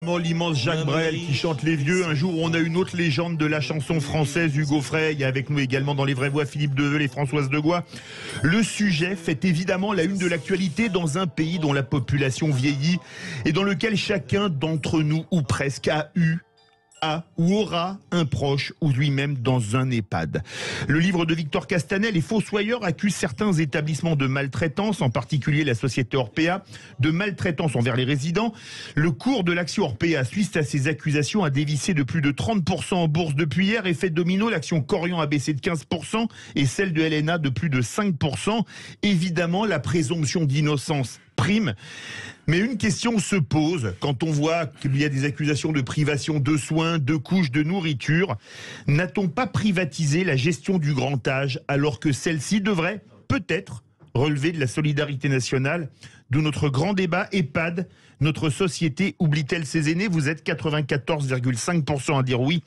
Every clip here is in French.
L'immense Jacques Brel qui chante Les Vieux. Un jour, on a une autre légende de la chanson française, Hugo Frey. Il y a avec nous également dans Les Vraies Voix Philippe Deveul et Françoise Degois. Le sujet fait évidemment la une de l'actualité dans un pays dont la population vieillit et dans lequel chacun d'entre nous, ou presque, a ou aura un proche ou lui-même dans un EHPAD. Le livre de Victor Castanel, Les Fossoyeurs, accuse certains établissements de maltraitance, en particulier la société Orpea, de maltraitance envers les résidents. Le cours de l'action Orpea, suite à ces accusations, a dévissé de plus de 30% en bourse depuis hier. Effet domino, l'action Corian a baissé de 15% et celle de LNA de plus de 5%. Évidemment, la présomption d'innocence prime. Mais une question se pose quand on voit qu'il y a des accusations de privation de soins, de couches, de nourriture. N'a-t-on pas privatisé la gestion du grand âge alors que celle-ci devrait peut-être relever de la solidarité nationale? D'où notre grand débat EHPAD. Notre société oublie-t-elle ses aînés? Vous êtes 94,5% à dire oui.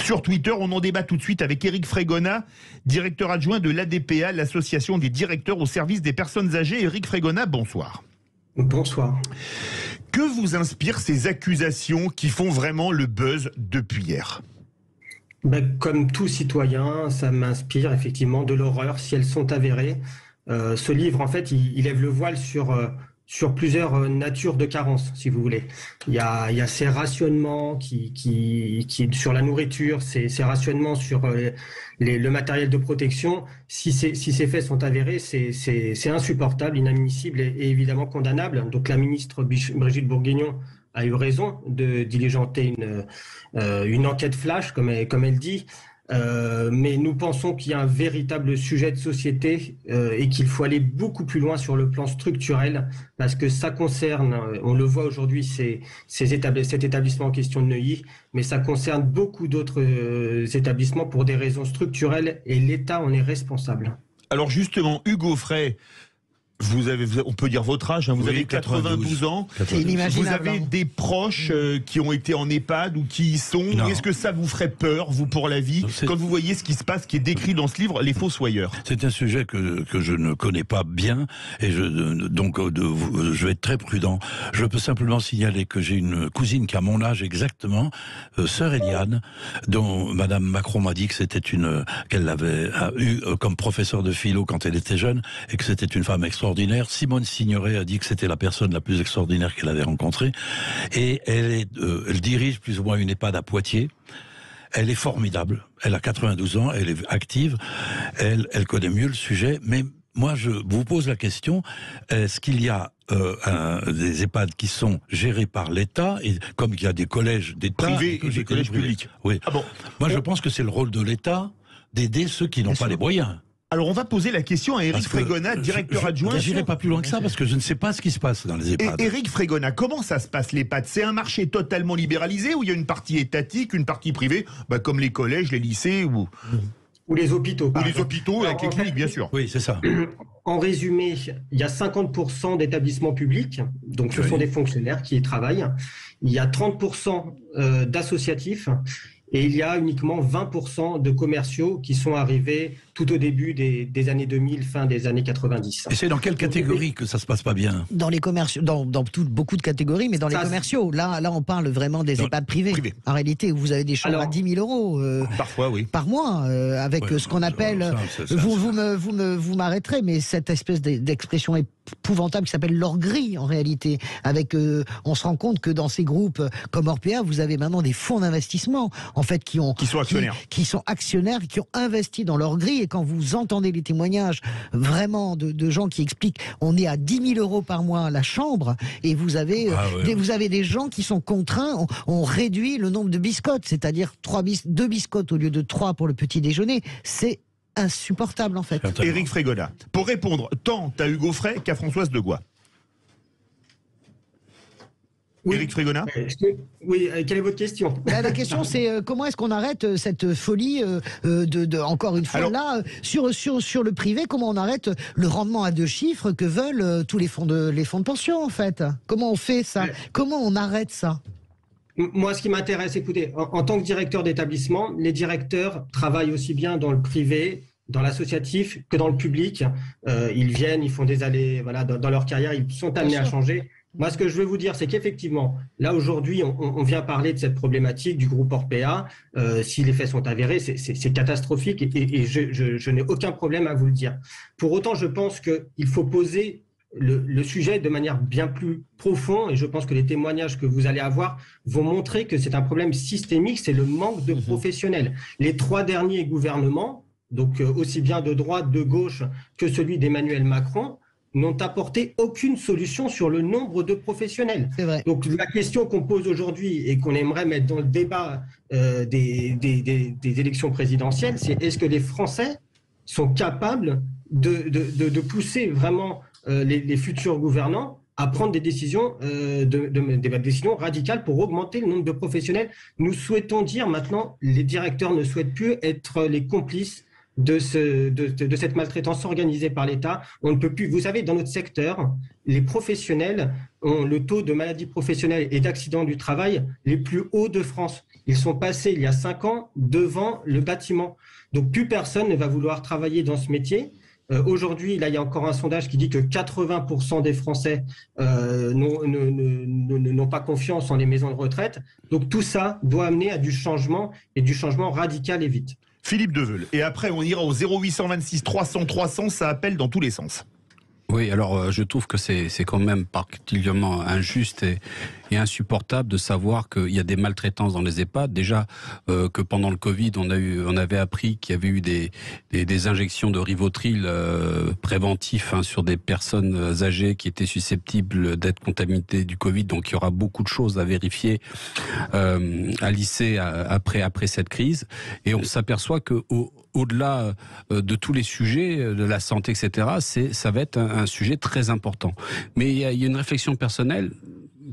Sur Twitter, on en débat tout de suite avec Éric Frégona, directeur adjoint de l'ADPA, l'association des directeurs au service des personnes âgées. Éric Frégona, bonsoir. Bonsoir. Que vous inspirent ces accusations qui font vraiment le buzz depuis hier? Comme tout citoyen, ça m'inspire effectivement de l'horreur si elles sont avérées. Ce livre, en fait, il lève le voile sur plusieurs natures de carences, si vous voulez. Il y a ces rationnements qui sur la nourriture, ces rationnements sur le matériel de protection. Si ces faits sont avérés, c'est insupportable, inadmissible et évidemment condamnable. Donc la ministre Brigitte Bourguignon a eu raison de diligenter une enquête flash, comme elle dit. Mais nous pensons qu'il y a un véritable sujet de société et qu'il faut aller beaucoup plus loin sur le plan structurel parce que ça concerne, on le voit aujourd'hui, cet établissement en question de Neuilly, mais ça concerne beaucoup d'autres établissements pour des raisons structurelles et l'État en est responsable. Alors justement, Hugo Frey, on peut dire votre âge, hein, vous avez 92 ans. Vous avez des proches qui ont été en EHPAD ou qui y sont. Est-ce que ça vous ferait peur, vous, pour la vie, quand vous voyez ce qui se passe, qui est décrit dans ce livre, Les Fossoyeurs? C'est un sujet que je ne connais pas bien et je vais être très prudent. Je peux simplement signaler que j'ai une cousine qui a mon âge exactement, sœur Eliane, dont Madame Macron m'a dit que c'était qu'elle l'avait eu comme professeur de philo quand elle était jeune et que c'était une femme extraordinaire. Simone Signoret a dit que c'était la personne la plus extraordinaire qu'elle avait rencontrée. Et elle dirige plus ou moins une EHPAD à Poitiers. Elle est formidable. Elle a 92 ans, elle est active. Elle connaît mieux le sujet. Mais moi, je vous pose la question, est-ce qu'il y a des EHPAD qui sont gérés par l'État, et comme il y a des collèges d'État privés et des collèges publics? Oui. Ah bon. Moi, je pense que c'est le rôle de l'État d'aider ceux qui n'ont pas les moyens. Alors on va poser la question à Éric Frégona, directeur adjoint. Je n'irai pas plus loin que ça parce que je ne sais pas ce qui se passe dans les EHPAD. Éric Frégona, comment ça se passe l'EHPAD? C'est un marché totalement libéralisé où il y a une partie étatique, une partie privée, comme les collèges, les lycées ou les hôpitaux. Ou les hôpitaux avec les cliniques, bien sûr. Oui, c'est ça. En résumé, il y a 50% d'établissements publics, donc ce sont des fonctionnaires qui y travaillent. Il y a 30% d'associatifs. Et il y a uniquement 20% de commerciaux qui sont arrivés tout au début des années 2000, fin des années 90. Et c'est dans quelle catégorie que ça se passe pas bien? Dans les commerciaux, dans beaucoup de catégories, mais dans les commerciaux. Là, on parle vraiment des EHPAD privés. En réalité, où vous avez des chambres à 10 000 euros parfois, oui, par mois, avec ce qu'on appelle. Vous m'arrêterez, mais cette espèce d'expression épouvantable qui s'appelle l'or gris en réalité. On se rend compte que dans ces groupes comme Orpea, vous avez maintenant des fonds d'investissement en fait qui sont actionnaires, qui ont investi dans l'or gris. Et quand vous entendez les témoignages vraiment de gens qui expliquent, on est à 10 000 euros par mois la chambre, et vous avez des gens qui sont contraints. On réduit le nombre de biscottes, c'est-à-dire 2 biscottes au lieu de 3 pour le petit déjeuner. C'est insupportable en fait. Éric Frégona, pour répondre tant à Hugo Frey qu'à Françoise Degois. Oui. Éric Frégona. Oui, quelle est votre question? La question c'est comment est-ce qu'on arrête cette folie encore une fois sur le privé, comment on arrête le rendement à 2 chiffres que veulent tous les fonds de pension en fait? Comment on fait ça? Comment on arrête ça? Moi, ce qui m'intéresse, écoutez, en tant que directeur d'établissement, les directeurs travaillent aussi bien dans le privé, dans l'associatif que dans le public. Ils viennent, ils font des allées, voilà, dans leur carrière, ils sont amenés à changer. Moi, ce que je veux vous dire, c'est qu'effectivement, là aujourd'hui, on vient parler de cette problématique du groupe Orpea. Si les faits sont avérés, c'est catastrophique et je n'ai aucun problème à vous le dire. Pour autant, je pense qu'il faut poser le sujet de manière bien plus profonde et je pense que les témoignages que vous allez avoir vont montrer que c'est un problème systémique, c'est le manque de professionnels. Les 3 derniers gouvernements, donc aussi bien de droite, de gauche que celui d'Emmanuel Macron, n'ont apporté aucune solution sur le nombre de professionnels. C'est vrai. Donc la question qu'on pose aujourd'hui et qu'on aimerait mettre dans le débat des élections présidentielles, c'est est-ce que les Français sont capables de pousser vraiment les futurs gouvernants à prendre des décisions, des décisions radicales pour augmenter le nombre de professionnels. Nous souhaitons dire maintenant, les directeurs ne souhaitent plus être les complices de cette maltraitance organisée par l'État. On ne peut plus. Vous savez, dans notre secteur, les professionnels ont le taux de maladies professionnelles et d'accidents du travail les plus hauts de France. Ils sont passés il y a 5 ans devant le bâtiment. Donc plus personne ne va vouloir travailler dans ce métier. Aujourd'hui, là, il y a encore un sondage qui dit que 80% des Français n'ont pas confiance en les maisons de retraite. Donc tout ça doit amener à du changement et du changement radical et vite. Philippe Deveul. Et après, on ira au 0826 300 300, ça appelle dans tous les sens. Oui, alors je trouve que c'est quand même particulièrement injuste et insupportable de savoir qu'il y a des maltraitances dans les EHPAD. Déjà que pendant le Covid, on avait appris qu'il y avait eu des injections de Rivotril préventifs sur des personnes âgées qui étaient susceptibles d'être contaminées du Covid. Donc il y aura beaucoup de choses à vérifier à lycée après cette crise. Et on s'aperçoit que au-delà de tous les sujets, de la santé, etc., ça va être un sujet très important. Mais il y a une réflexion personnelle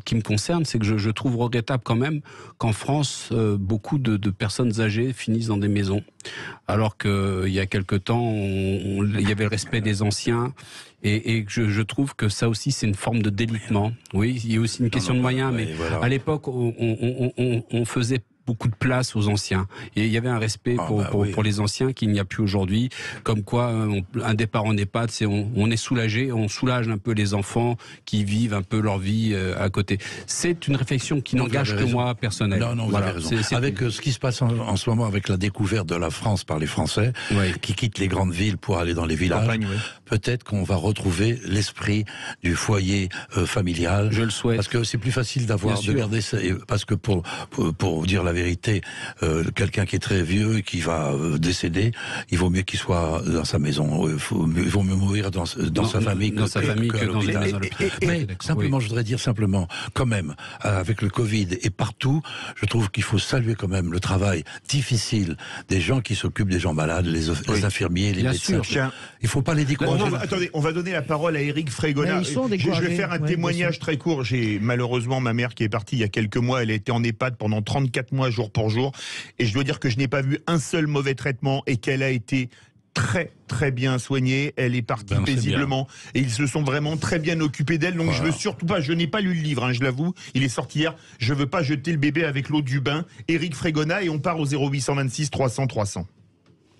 qui me concerne, c'est que je trouve regrettable quand même qu'en France, beaucoup de personnes âgées finissent dans des maisons. Alors qu'il y a quelque temps, il y avait le respect des anciens. Et je trouve que ça aussi, c'est une forme de délitement. Oui, il y a aussi une question de moyens, mais voilà. À l'époque, on faisait beaucoup de place aux anciens. Et il y avait un respect pour les anciens qu'il n'y a plus aujourd'hui. Comme quoi, un départ en EHPAD, on est soulagé, on soulage un peu les enfants qui vivent un peu leur vie à côté. C'est une réflexion qui n'engage que moi personnel. Non, vous avez raison. Avec ce qui se passe en ce moment, avec la découverte de la France par les Français, qui quittent les grandes villes pour aller dans les villages, peut-être qu'on va retrouver l'esprit du foyer familial. Je le souhaite. Parce que c'est plus facile de garder ça. Parce que pour dire la vérité, quelqu'un qui est très vieux et qui va décéder, il vaut mieux qu'il soit dans sa maison. Il vaut mieux mourir dans sa famille que dans une maison. Mais simplement, je voudrais dire simplement, quand même, avec le Covid et partout, je trouve qu'il faut saluer quand même le travail difficile des gens qui s'occupent des gens malades, les infirmiers, les médecins. Il ne faut pas les décourager. Attendez, on va donner la parole à Éric Frégona. Je vais faire un témoignage très court. J'ai malheureusement ma mère qui est partie il y a quelques mois. Elle a été en EHPAD pendant 34 mois, jour pour jour. Et je dois dire que je n'ai pas vu un seul mauvais traitement et qu'elle a été très très bien soignée. Elle est partie paisiblement et ils se sont vraiment très bien occupés d'elle. Donc je veux surtout pas, je n'ai pas lu le livre, je l'avoue, il est sorti hier. Je veux pas jeter le bébé avec l'eau du bain. Éric Frégona, et on part au 0826 300 300.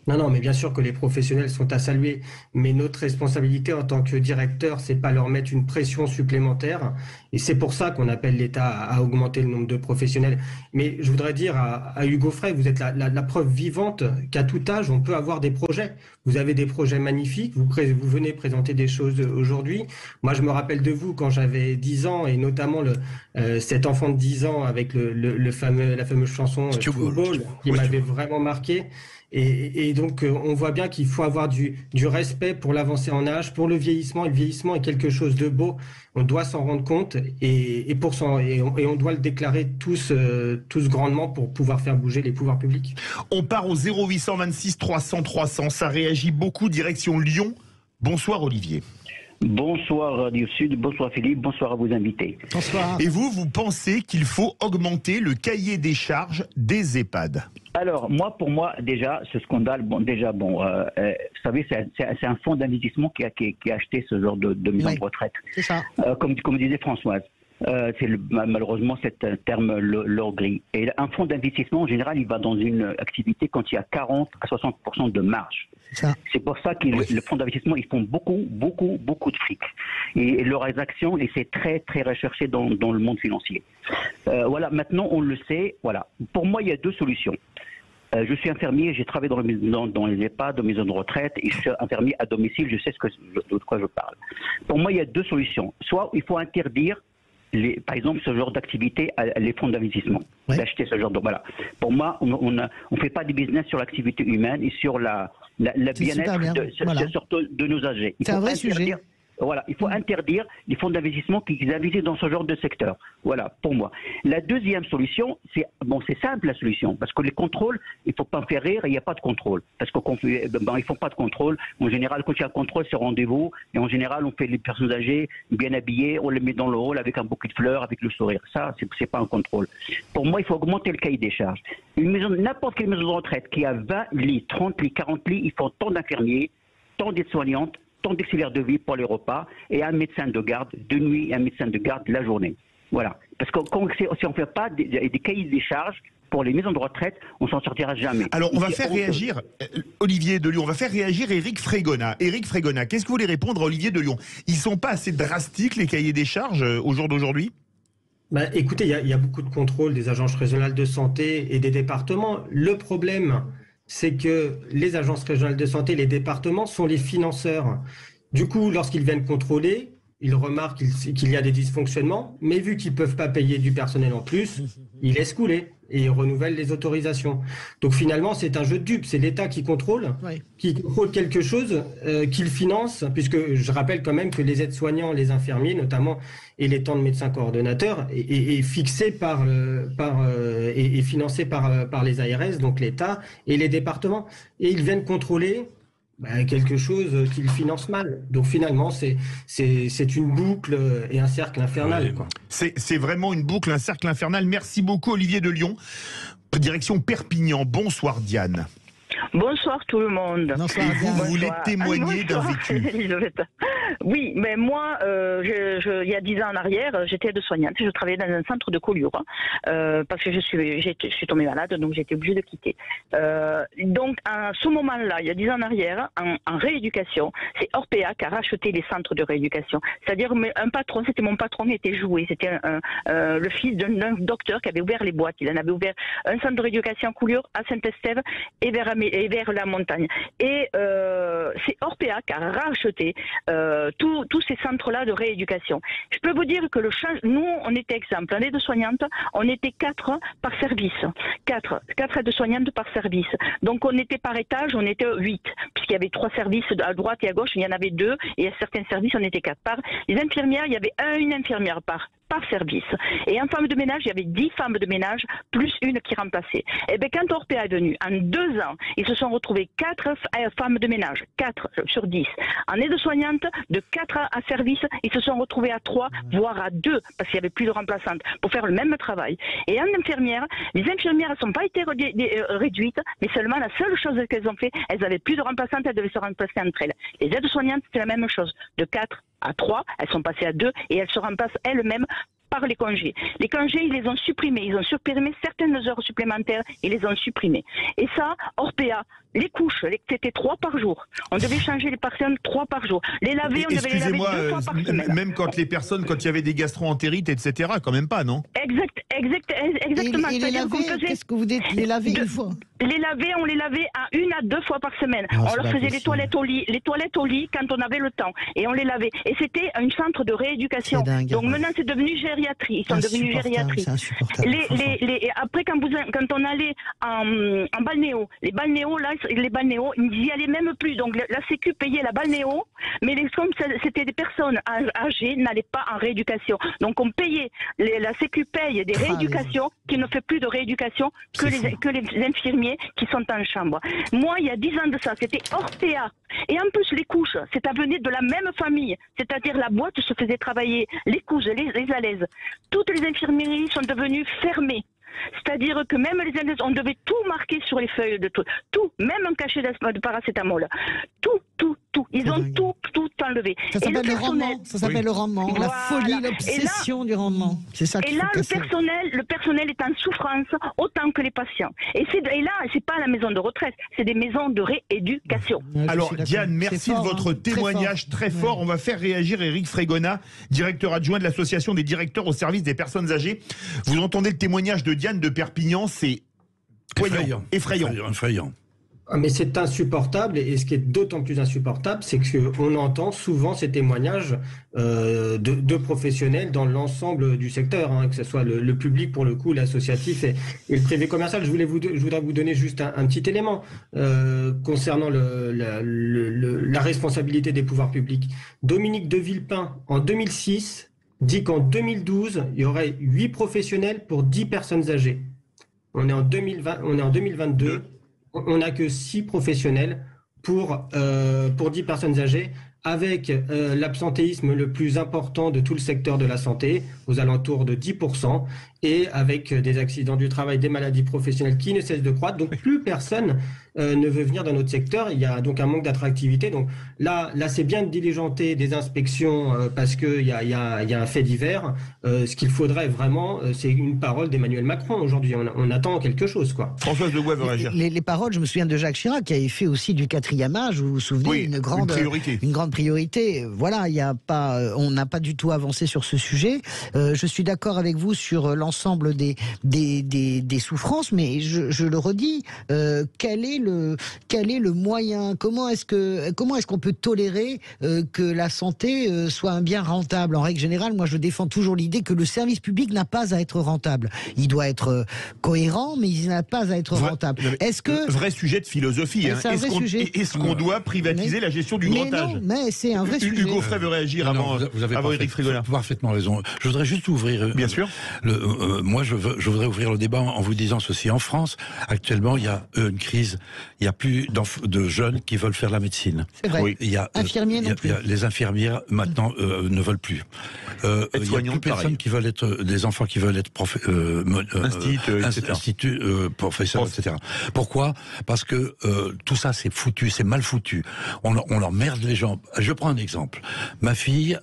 Non, mais bien sûr que les professionnels sont à saluer, mais notre responsabilité en tant que directeur, c'est pas leur mettre une pression supplémentaire, et c'est pour ça qu'on appelle l'État à augmenter le nombre de professionnels. Mais je voudrais dire à Hugo Frey, vous êtes la preuve vivante qu'à tout âge, on peut avoir des projets. Vous avez des projets magnifiques, vous venez présenter des choses aujourd'hui. Moi, je me rappelle de vous quand j'avais 10 ans, et notamment cet enfant de 10 ans avec la fameuse chanson Football, qui m'avait vraiment marqué. Et donc, on voit bien qu'il faut avoir du respect pour l'avancée en âge, pour le vieillissement. Et le vieillissement est quelque chose de beau. On doit s'en rendre compte et on doit le déclarer tous grandement pour pouvoir faire bouger les pouvoirs publics. On part au 0826 300 300. Ça réagit beaucoup, direction Lyon. Bonsoir Olivier. Bonsoir Radio Sud, bonsoir Philippe, bonsoir à vos invités. Bonsoir. Et vous pensez qu'il faut augmenter le cahier des charges des EHPAD? Alors, pour moi, déjà, ce scandale, vous savez, c'est un fonds d'investissement qui a acheté ce genre de maison de retraite. C'est ça. Comme disait Françoise. C'est malheureusement cet terme l'or gris. Et un fonds d'investissement, en général, il va dans une activité quand il y a 40 à 60% de marge. C'est pour ça que le fonds d'investissement, ils font beaucoup de fric. Et leurs actions, et c'est très, très recherché dans le monde financier. Voilà, maintenant, on le sait. Voilà. Pour moi, il y a deux solutions. Je suis infirmier, j'ai travaillé dans les EHPAD, dans les maisons de retraite, et je suis infirmier à domicile, je sais de quoi je parle. Pour moi, il y a deux solutions. Soit il faut interdire, par exemple, ce genre d'activité, les fonds d'investissement, d'acheter ce genre de... Voilà. Pour moi, on ne fait pas du business sur l'activité humaine et sur la bien-être surtout de nos âgés. C'est un vrai sujet. Voilà, il faut interdire les fonds d'investissement qui investissent dans ce genre de secteur. Voilà, pour moi. La deuxième solution, c'est simple la solution, parce que les contrôles, il ne faut pas faire rire, il n'y a pas de contrôle. Parce qu'ils ne font pas de contrôle. En général, quand il y a un contrôle, c'est rendez-vous. Et en général, on fait les personnes âgées bien habillées, on les met dans le hall avec un bouquet de fleurs, avec le sourire. Ça, c'est pas un contrôle. Pour moi, il faut augmenter le cahier des charges. N'importe quelle maison de retraite qui a 20 lits, 30 lits, 40 lits, il faut tant d'infirmiers, tant d'aides-soignantes, tant d'auxiliaires de vie pour les repas et un médecin de garde de nuit et un médecin de garde la journée. Voilà. Parce que si on ne fait pas des cahiers des charges pour les maisons de retraite, on s'en sortira jamais. Alors, on va faire réagir, Olivier de Lyon, on va faire réagir Éric Frégona. Éric Frégona, qu'est-ce que vous voulez répondre à Olivier de Lyon? Ils ne sont pas assez drastiques, les cahiers des charges, au jour d'aujourd'hui? Écoutez, il y a beaucoup de contrôles des agences régionales de santé et des départements. Le problème, c'est que les agences régionales de santé, les départements sont les financeurs. Du coup, lorsqu'ils viennent contrôler, ils remarquent qu'il y a des dysfonctionnements, mais vu qu'ils ne peuvent pas payer du personnel en plus, ils laissent couler et ils renouvellent les autorisations. Donc finalement, c'est un jeu de dupes. C'est l'État qui contrôle quelque chose qu'il finance, puisque je rappelle quand même que les aides-soignants, les infirmiers notamment, et les temps de médecins coordonnateurs est fixé et financé par les ARS, donc l'État et les départements. Et ils viennent contrôler quelque chose qu'ils financent mal. Donc finalement, c'est une boucle et un cercle infernal. Quoi. C'est vraiment une boucle, un cercle infernal. Merci beaucoup Olivier de Lyon. Direction Perpignan. Bonsoir Diane. Bonsoir tout le monde. Bonsoir, et vous voulez témoigner d'un vécu? Oui, mais moi, il y a 10 ans en arrière, j'étais aide-soignante, je travaillais dans un centre de Collioure, parce que je suis tombée malade, donc j'étais obligée de quitter. Donc à ce moment-là, il y a 10 ans en arrière, en rééducation, c'est Orpea qui a racheté les centres de rééducation. C'est-à-dire un patron, c'était mon patron qui était joué, c'était le fils d'un docteur qui avait ouvert les boîtes. Il en avait ouvert un centre de rééducation à Collioure, à Saint-Estève et vers la montagne. Et c'est Orpea qui a racheté tous ces centres-là de rééducation. Je peux vous dire que nous, on était exemple, en aide-soignante, on était 4 par service. 4 aides-soignantes par service. Donc on était par étage, on était 8, puisqu'il y avait 3 services à droite et à gauche, il y en avait 2, et à certains services, on était 4 par. Les infirmières, il y avait une infirmière par service. Et en femme de ménage, il y avait 10 femmes de ménage, plus une qui remplaçait. Et bien, quand Orpea est venu, en 2 ans, ils se sont retrouvés 4 femmes de ménage, 4 sur 10. En aide-soignante, de 4 à service, ils se sont retrouvés à 3, voire à 2, parce qu'il n'y avait plus de remplaçantes, pour faire le même travail. Et en infirmière, les infirmières n'ont pas été réduites, mais seulement la seule chose qu'elles ont fait, elles n'avaient plus de remplaçantes, elles devaient se remplacer entre elles. Les aides-soignantes, c'est la même chose. De 4 à 3, elles sont passées à 2 et elles se remplacent elles-mêmes par les congés. Les congés, ils les ont supprimés. Ils ont supprimé certaines heures supplémentaires. Ils les ont supprimés. Et ça, Orpea, les couches, c'était 3 par jour. On devait changer les personnes 3 par jour. Les laver, on devait les laver 2 fois par semaine. Même quand les personnes, quand il y avait des gastro-entérites, etc., quand même pas, non? Exactement. Et les laver, qu'est-ce que vous dites? Les laver une fois? Les laver, on les lavait à 1 à 2 fois par semaine. On leur faisait les toilettes au lit quand on avait le temps. Et on les lavait. Et c'était un centre de rééducation. Donc maintenant, c'est devenu gériatrie. Ils sont devenus gériatrie. Après, quand on allait en balnéo, les balnéos, ils n'y allaient même plus. Donc la Sécu payait la balnéo, mais comme c'était des personnes âgées, n'allaient pas en rééducation. Donc on payait, la Sécu paye des rééducations qui ne fait plus de rééducation que les infirmiers qui sont en chambre. Moi, il y a 10 ans de ça, c'était Orpea. Et en plus, les couches, c'est venait de la même famille. C'est-à-dire la boîte se faisait travailler les couches, les alaises. Toutes les infirmeries sont devenues fermées. C'est-à-dire que même les alaises, on devait tout marquer sur les feuilles de tout, même un cachet de paracétamol. Tout. Ils ont tout enlevé. Ça s'appelle le rendement. Ça s'appelle le rendement. La folie, l'obsession du rendement. C'est ça. Et là, le personnel est en souffrance autant que les patients. Et là, c'est pas la maison de retraite, c'est des maisons de rééducation. Alors Diane, merci de votre témoignage très fort. On va faire réagir Éric Frégonat, directeur adjoint de l'association des directeurs au service des personnes âgées. Vous entendez le témoignage de Diane de Perpignan, c'est poignant, effrayant. Mais c'est insupportable, et ce qui est d'autant plus insupportable, c'est qu'on entend souvent ces témoignages de professionnels dans l'ensemble du secteur, hein, que ce soit le public pour le coup, l'associatif et le privé commercial. Je voudrais vous donner juste un petit élément concernant la responsabilité des pouvoirs publics. Dominique de Villepin, en 2006, dit qu'en 2012, il y aurait 8 professionnels pour 10 personnes âgées. On est en 2022. On n'a que 6 professionnels pour 10 personnes âgées, avec l'absentéisme le plus important de tout le secteur de la santé, aux alentours de 10%, et avec des accidents du travail, des maladies professionnelles qui ne cessent de croître. Donc plus personne ne veut venir dans notre secteur. Il y a donc un manque d'attractivité. Donc là c'est bien de diligenter des inspections parce qu'il y a un fait divers. Ce qu'il faudrait vraiment, c'est une parole d'Emmanuel Macron aujourd'hui. On attend quelque chose, quoi. Françoise Legois veut réagir. Les paroles, je me souviens de Jacques Chirac qui avait fait aussi du 4e âge, vous vous souvenez, une grande priorité. Voilà, on n'a pas du tout avancé sur ce sujet. Je suis d'accord avec vous sur l'ensemble des souffrances, mais je le redis, quel est le moyen? Comment est-ce qu'on peut tolérer que la santé soit un bien rentable? En règle générale, moi je défends toujours l'idée que le service public n'a pas à être rentable. Il doit être cohérent, mais il n'a pas à être rentable. Vrai sujet de philosophie. Hein. Est-ce qu'on doit privatiser la gestion du grand âge? Mais c'est un vrai sujet. Hugo Frey veut réagir avant Éric Frégonat. Parfaitement raison. Je voudrais juste ouvrir. Bien sûr. Moi, je voudrais ouvrir le débat en vous disant ceci. En France, actuellement, il y a une crise. Il n'y a plus de jeunes qui veulent faire la médecine. C'est vrai. Oui. Infirmiers non plus. Les infirmières, maintenant, ne veulent plus. Il n'y a plus personne qui veulent être... Des enfants qui veulent être institut, professeurs, etc. Pourquoi? Parce que tout ça, c'est foutu, c'est mal foutu. On emmerde les gens. Je prends un exemple. Ma fille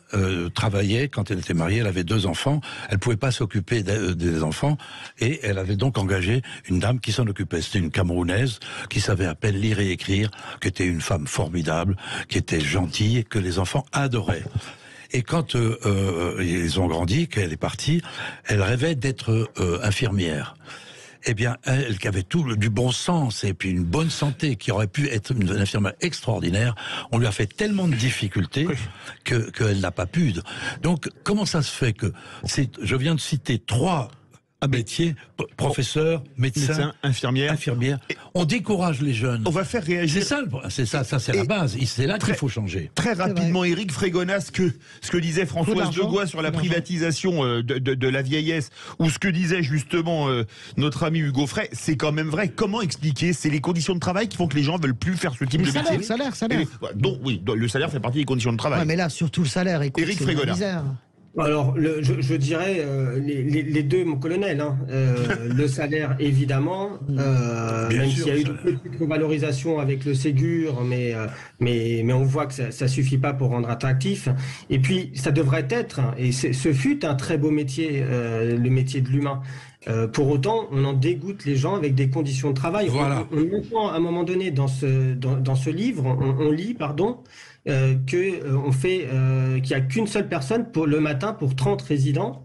travaillait, quand elle était mariée, elle avait 2 enfants. Elle ne pouvait pas s'occuper des enfants et elle avait donc engagé une dame qui s'en occupait. C'était une Camerounaise qui savait à peine lire et écrire, qui était une femme formidable, qui était gentille, que les enfants adoraient. Et quand ils ont grandi, qu'elle est partie, elle rêvait d'être infirmière. Eh bien, elle qui avait du bon sens et puis une bonne santé, qui aurait pu être une infirmière extraordinaire, on lui a fait tellement de difficultés qu'elle n'a pas pu. Donc, comment ça se fait que je viens de citer 3 métiers, professeur, médecin, infirmière. On décourage les jeunes. On va faire réagir. C'est ça, c'est la base. C'est là qu'il faut changer. Très rapidement, Éric Frégonat, ce que disait Françoise Legois sur la privatisation de la vieillesse, ou ce que disait justement notre ami Hugo Frey, c'est quand même vrai. Comment expliquer? C'est les conditions de travail qui font que les gens veulent plus faire ce type de métier. Le salaire. Donc oui, le salaire fait partie des conditions de travail. Ouais, mais là, surtout le salaire. Éric Frégonat. Alors, je dirais les deux, mon colonel. Hein. Le salaire, évidemment, même s'il y a eu une petite revalorisation avec le Ségur, mais on voit que ça suffit pas pour rendre attractif. Et puis, ça devrait être, et ce fut un très beau métier, le métier de l'humain. Pour autant, on en dégoûte les gens avec des conditions de travail. Voilà. On entend à un moment donné dans ce livre, on lit, qu'il n'y a qu'une seule personne le matin pour 30 résidents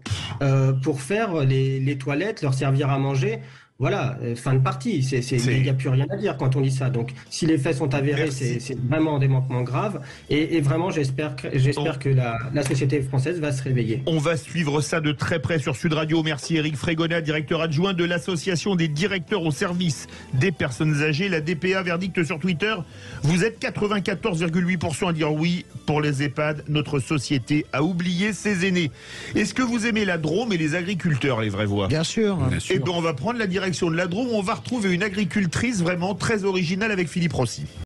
pour faire les toilettes, leur servir à manger. Voilà, fin de partie. Il n'y a plus rien à dire quand on lit ça. Donc, si les faits sont avérés, c'est vraiment des manquements graves. Et vraiment, j'espère que la société française va se réveiller. On va suivre ça de très près sur Sud Radio. Merci Éric Frégonat, directeur adjoint de l'association des directeurs au service des personnes âgées. La DPA, verdict sur Twitter. Vous êtes 94,8% à dire oui pour les EHPAD. Notre société a oublié ses aînés. Est-ce que vous aimez la Drôme et les agriculteurs, les vraies voix? Bien sûr. Eh bien, on va prendre la direction de la Drôme, on va retrouver une agricultrice vraiment très originale avec Philippe Rossi.